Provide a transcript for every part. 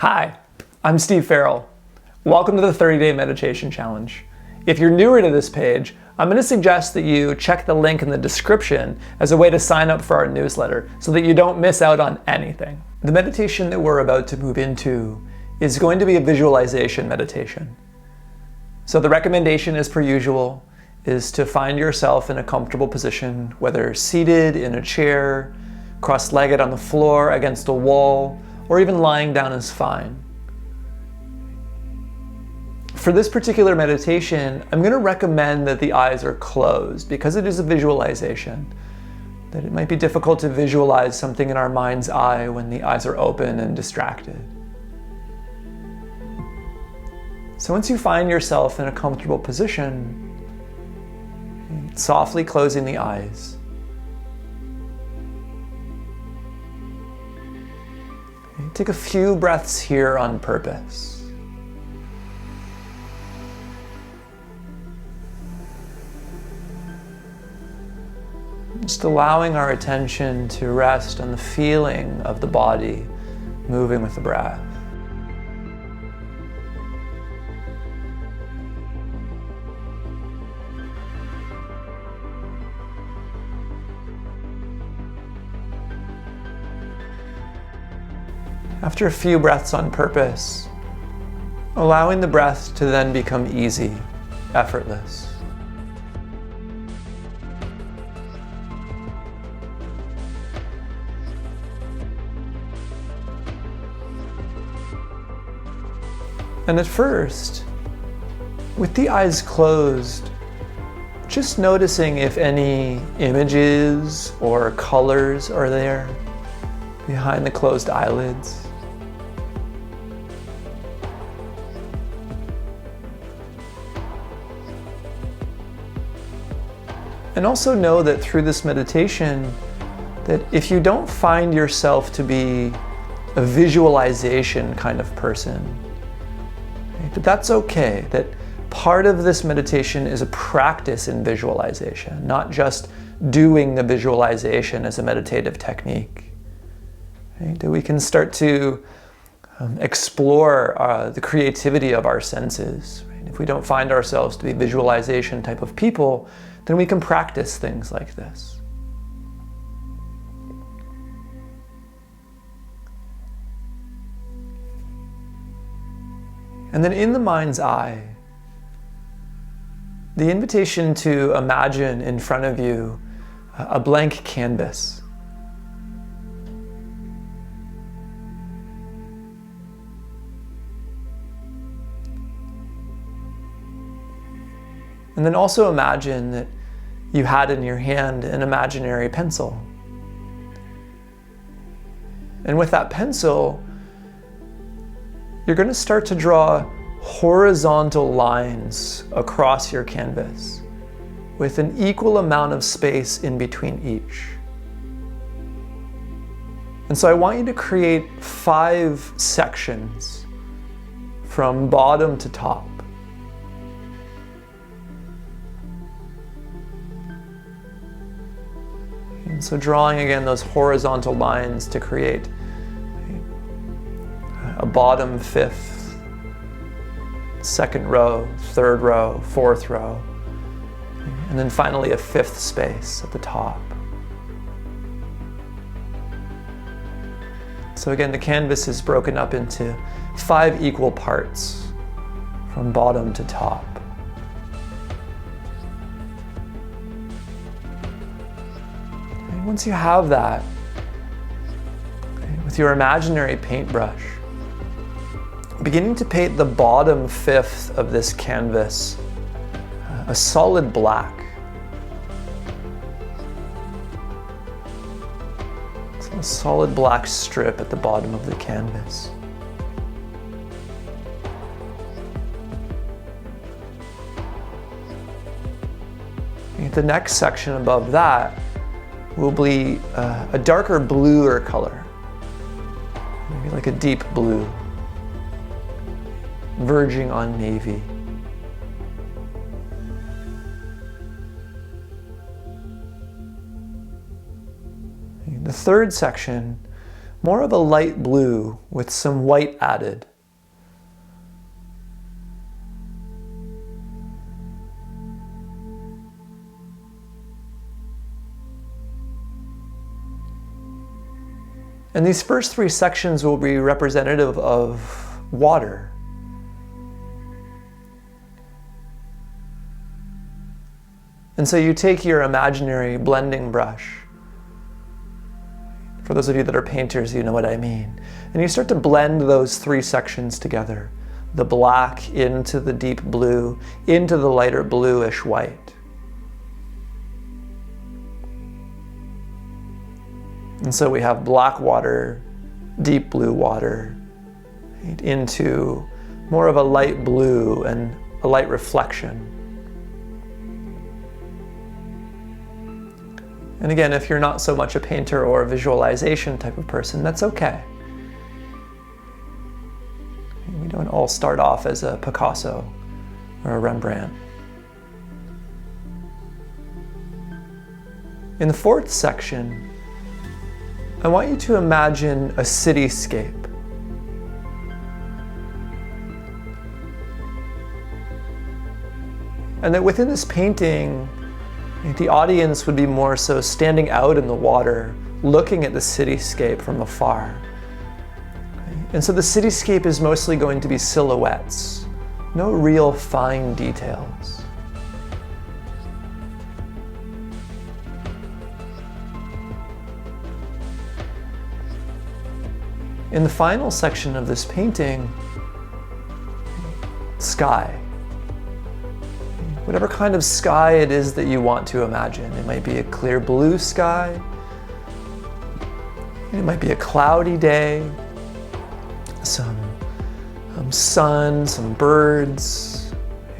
Hi, I'm Steve Ferrell. Welcome to the 30-Day Meditation Challenge. If you're newer to this page, I'm going to suggest that you check the link in the description as a way to sign up for our newsletter so that you don't miss out on anything. The meditation that we're about to move into is going to be a visualization meditation. So the recommendation, as per usual, is to find yourself in a comfortable position, whether seated in a chair, cross-legged on the floor, against a wall, or even lying down is fine. For this particular meditation, I'm going to recommend that the eyes are closed because it is a visualization, that it might be difficult to visualize something in our mind's eye when the eyes are open and distracted. So once you find yourself in a comfortable position, softly closing the eyes, take a few breaths here on purpose. Just allowing our attention to rest on the feeling of the body moving with the breath. After a few breaths on purpose, allowing the breath to then become easy, effortless. And at first, with the eyes closed, just noticing if any images or colors are there behind the closed eyelids. And also know that through this meditation, that if you don't find yourself to be a visualization kind of person, right, that's okay. That part of this meditation is a practice in visualization, not just doing the visualization as a meditative technique. Right? That we can start to explore the creativity of our senses. Right? If we don't find ourselves to be visualization type of people, then we can practice things like this. And then in the mind's eye, the invitation to imagine in front of you a blank canvas. And then also imagine that you had in your hand an imaginary pencil. And with that pencil, you're going to start to draw horizontal lines across your canvas with an equal amount of space in between each. And so I want you to create 5 sections from bottom to top. And so drawing again those horizontal lines to create a bottom 5th, 2nd row, 3rd row, 4th row, and then finally a 5th space at the top. So again, the canvas is broken up into 5 equal parts from bottom to top. Once you have that, with your imaginary paintbrush, beginning to paint the bottom 5th of this canvas a solid black. So a solid black strip at the bottom of the canvas. The next section above that will be a darker bluer color, maybe like a deep blue, verging on navy. The third section more of a light blue with some white added. And these first three sections will be representative of water. And so you take your imaginary blending brush. For those of you that are painters, you know what I mean. And you start to blend those three sections together. The black into the deep blue, into the lighter bluish white. And so we have black water, deep blue water, right, into more of a light blue and a light reflection. And again, if you're not so much a painter or a visualization type of person, that's okay. We don't all start off as a Picasso or a Rembrandt. In the fourth section, I want you to imagine a cityscape. And that within this painting, the audience would be more so standing out in the water, looking at the cityscape from afar. And so the cityscape is mostly going to be silhouettes, no real fine details. In the final section of this painting, sky. Whatever kind of sky it is that you want to imagine. It might be a clear blue sky. It might be a cloudy day. Some sun, some birds.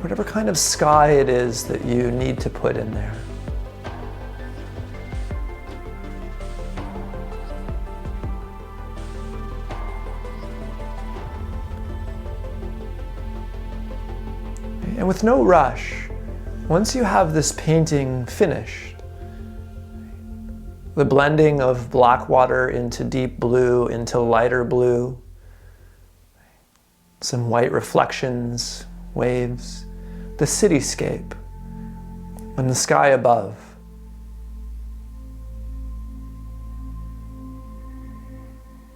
Whatever kind of sky it is that you need to put in there. And with no rush, once you have this painting finished, the blending of black water into deep blue, into lighter blue, some white reflections, waves, the cityscape, and the sky above.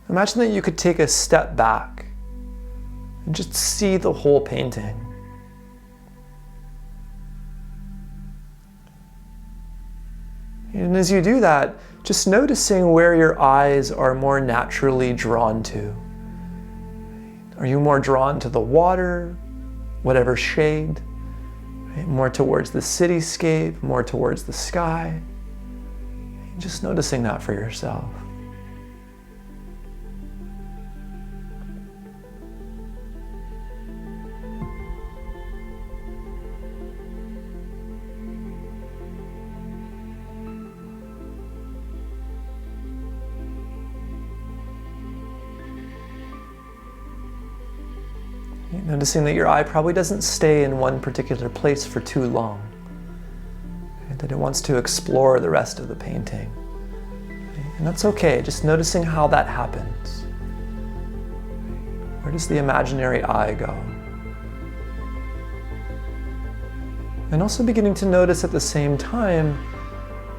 Imagine that you could take a step back and just see the whole painting. And as you do that, just noticing where your eyes are more naturally drawn to. Are you more drawn to the water, whatever shade? Right? More towards the cityscape, more towards the sky? Just noticing that for yourself. Noticing that your eye probably doesn't stay in one particular place for too long, right? That it wants to explore the rest of the painting. Right? And that's okay, just noticing how that happens. Where does the imaginary eye go? And also beginning to notice at the same time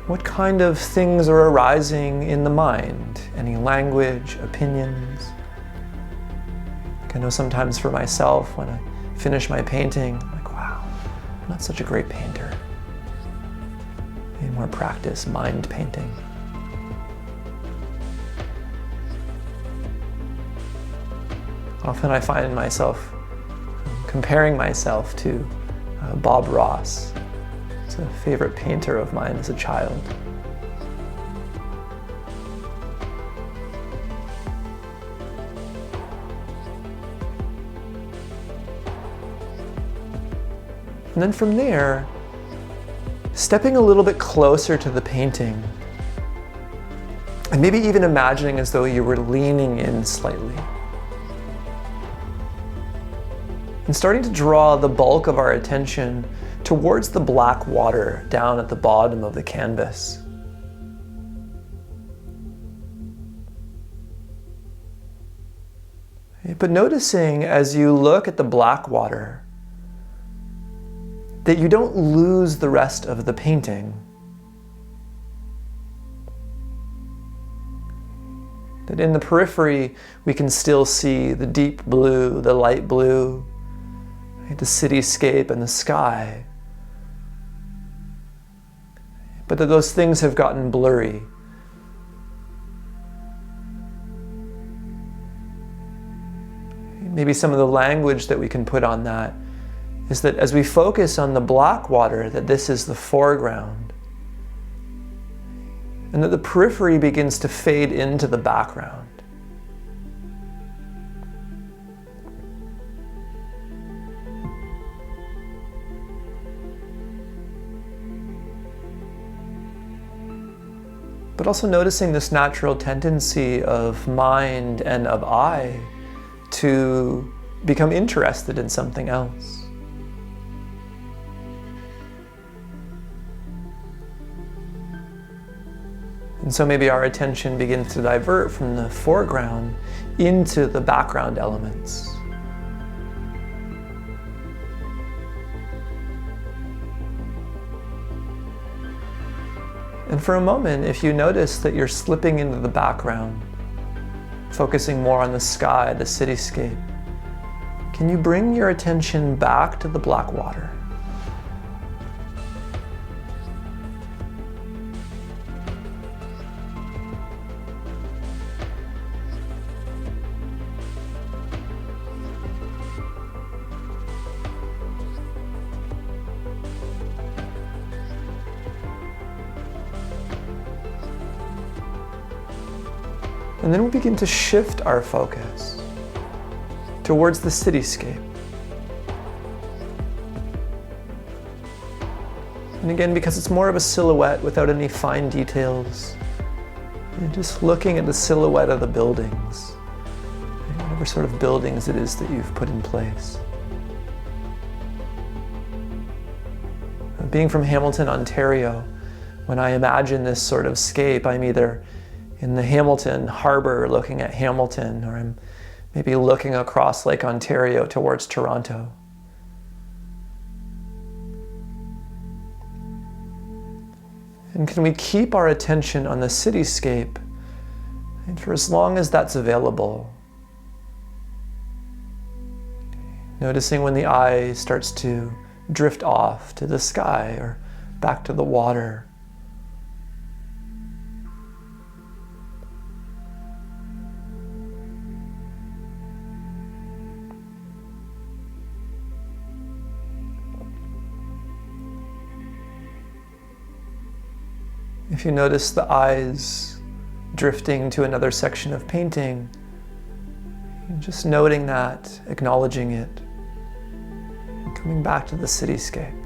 what kind of things are arising in the mind, any language, opinions. I know sometimes for myself, when I finish my painting, I'm like, wow, I'm not such a great painter. I need more practice, mind painting. Often I find myself comparing myself to Bob Ross. He's a favorite painter of mine as a child. And then from there, stepping a little bit closer to the painting, and maybe even imagining as though you were leaning in slightly. And starting to draw the bulk of our attention towards the black water down at the bottom of the canvas. But noticing as you look at the black water that you don't lose the rest of the painting. That in the periphery we can still see the deep blue, the light blue, right, the cityscape and the sky. But that those things have gotten blurry. Maybe some of the language that we can put on that is that as we focus on the black water, that this is the foreground, and that the periphery begins to fade into the background. But also noticing this natural tendency of mind and of I to become interested in something else. And so maybe our attention begins to divert from the foreground into the background elements. And for a moment, if you notice that you're slipping into the background, focusing more on the sky, the cityscape, can you bring your attention back to the black water? And then we begin to shift our focus towards the cityscape. And again, because it's more of a silhouette without any fine details, you're just looking at the silhouette of the buildings, whatever sort of buildings it is that you've put in place. Being from Hamilton, Ontario, when I imagine this sort of scape, I'm either in the Hamilton harbor looking at Hamilton, or I'm maybe looking across Lake Ontario towards Toronto. And can we keep our attention on the cityscape, and for as long as that's available? Noticing when the eye starts to drift off to the sky or back to the water. If you notice the eyes drifting to another section of painting, just noting that, acknowledging it, coming back to the cityscape.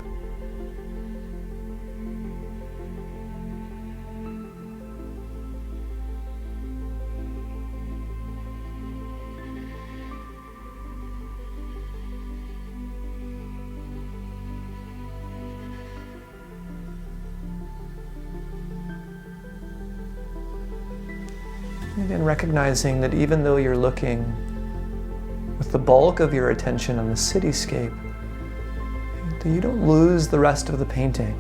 Again, recognizing that even though you're looking with the bulk of your attention on the cityscape, that you don't lose the rest of the painting.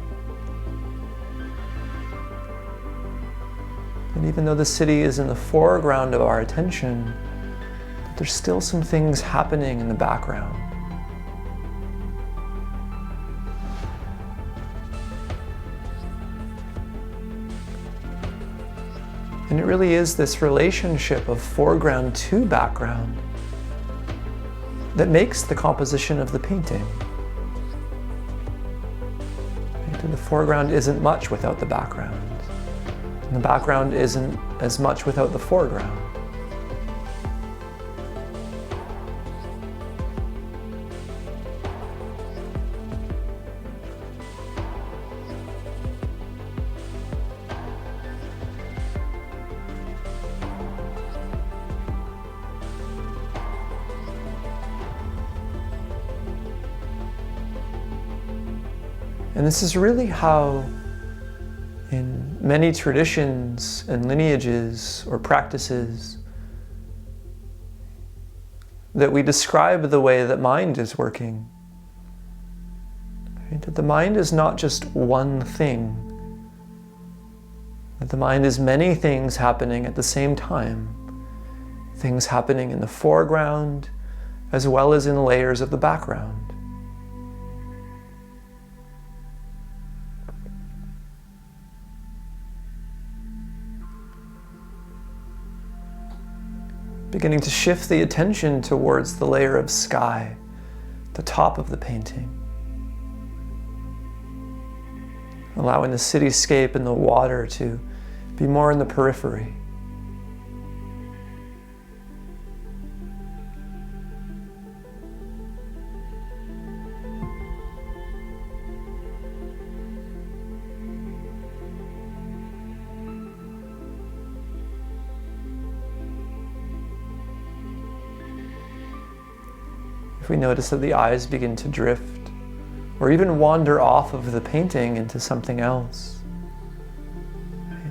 And even though the city is in the foreground of our attention, there's still some things happening in the background. And it really is this relationship of foreground to background that makes the composition of the painting. And the foreground isn't much without the background. And the background isn't as much without the foreground. And this is really how, in many traditions and lineages or practices, that we describe the way that mind is working. Right? That the mind is not just one thing. That the mind is many things happening at the same time. Things happening in the foreground as well as in layers of the background. Beginning to shift the attention towards the layer of sky, the top of the painting. Allowing the cityscape and the water to be more in the periphery. If we notice that the eyes begin to drift, or even wander off of the painting into something else,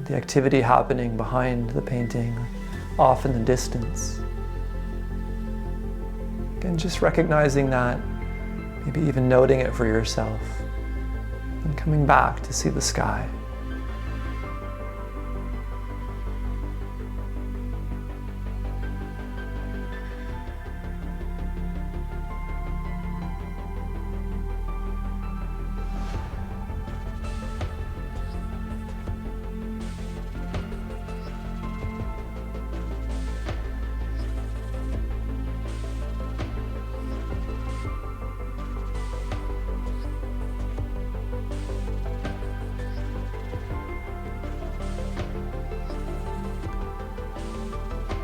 the activity happening behind the painting, off in the distance. Again, just recognizing that, maybe even noting it for yourself, and coming back to see the sky.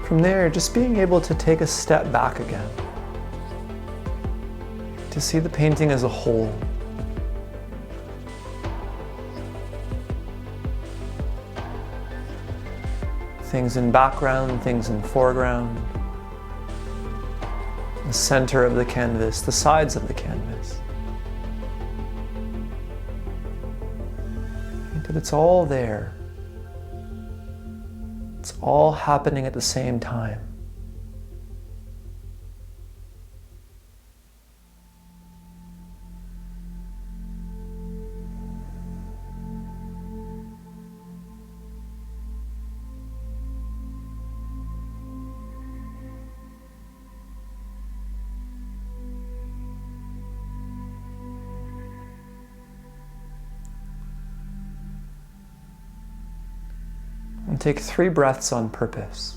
From there, just being able to take a step back again, to see the painting as a whole. Things in background, things in foreground, the center of the canvas, the sides of the canvas. That it's all there. It's all happening at the same time. And take 3 breaths on purpose.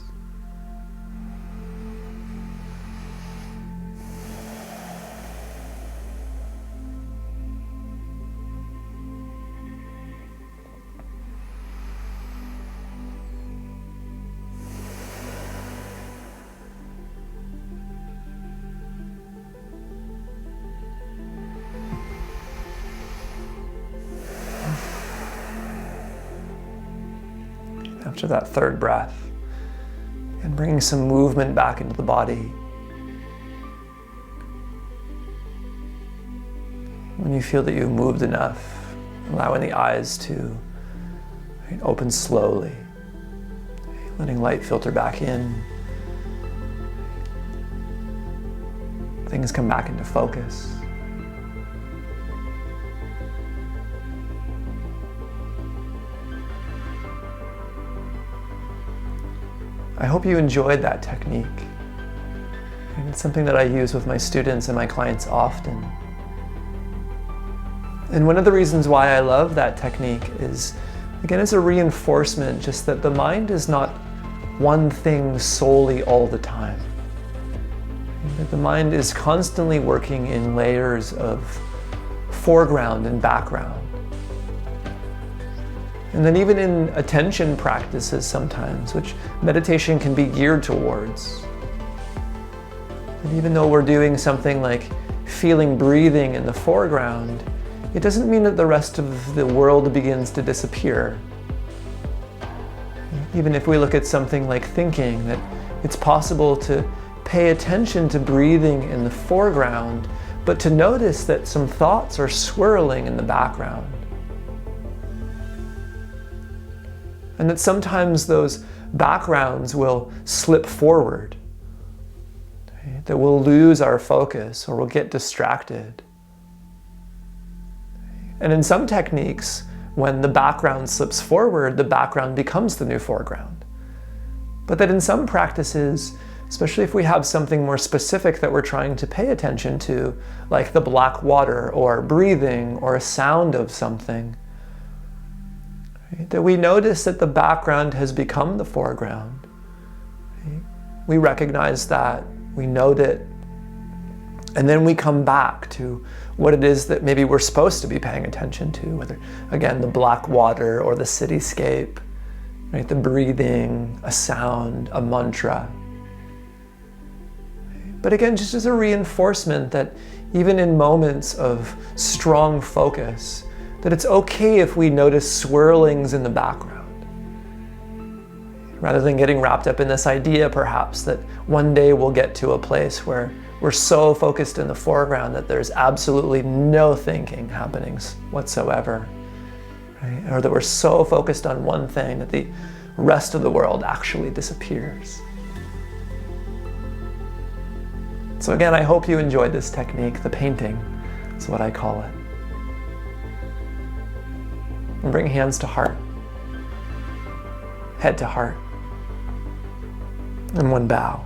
After that 3rd breath, and bringing some movement back into the body. When you feel that you've moved enough, allowing the eyes to open slowly, letting light filter back in. Things come back into focus. I hope you enjoyed that technique. And it's something that I use with my students and my clients often. And one of the reasons why I love that technique is, again, it's a reinforcement just that the mind is not one thing solely all the time. That the mind is constantly working in layers of foreground and background. And then even in attention practices sometimes, which meditation can be geared towards. And even though we're doing something like feeling breathing in the foreground, it doesn't mean that the rest of the world begins to disappear. Even if we look at something like thinking, that it's possible to pay attention to breathing in the foreground, but to notice that some thoughts are swirling in the background. And that sometimes those backgrounds will slip forward. Right? that we'll lose our focus or we'll get distracted. And in some techniques, when the background slips forward, the background becomes the new foreground. But that in some practices, especially if we have something more specific that we're trying to pay attention to, like the black water or breathing or a sound of something, right, that we notice that the background has become the foreground. Right? We recognize that, we note it, and then we come back to what it is that maybe we're supposed to be paying attention to, whether, again, the black water or the cityscape, right? The breathing, a sound, a mantra. But again, just as a reinforcement that even in moments of strong focus, that it's okay if we notice swirlings in the background. Rather than getting wrapped up in this idea, perhaps, that one day we'll get to a place where we're so focused in the foreground that there's absolutely no thinking happening whatsoever. Right? Or that we're so focused on one thing that the rest of the world actually disappears. So again, I hope you enjoyed this technique. The painting is what I call it. And bring hands to heart, head to heart, and one bow.